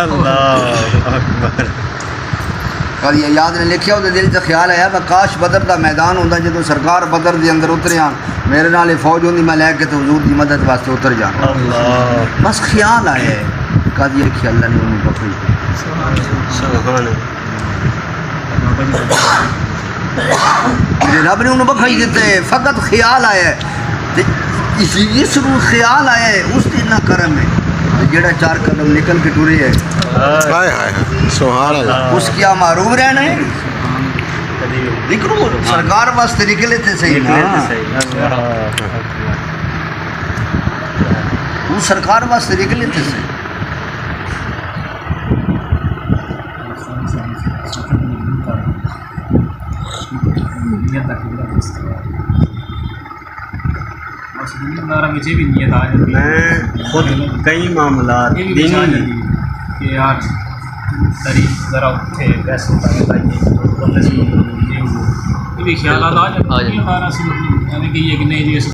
अल्लाह अकबर। कल ये याद ने लिखिया उहदे दिल च ख्याल आया मैं काश बदर का मैदान होंदा जो सरकार बदर के अंदर उतरे आन मेरे नाल फौज होंदी मैं लैके तो हुजूर की मदद वास्ते उतर जाना। बस ख्याल आया है कल ये लिखिया अल्लाह ने उन्हें बख्शी सुभान मेरे रब ने उन्हें बख्शी दिते फकत ख्याल आया है इस ख्याल आया है उस दिन ना करम है जेड़ा 4 कदम निकल के टुरे है हाय हाय सुभान अल्लाह उस क्या मारूम रहना है निकलो सरकार वास्ते निकले थे सही ना तू सरकार वास्ते निकले थे सही मैं खुद कई मामला कि यार शरीर ज़रा उठे वैसे ये भी ख्याल आ जाता है हमारा मतलब यानी कि ये कि नहीं जी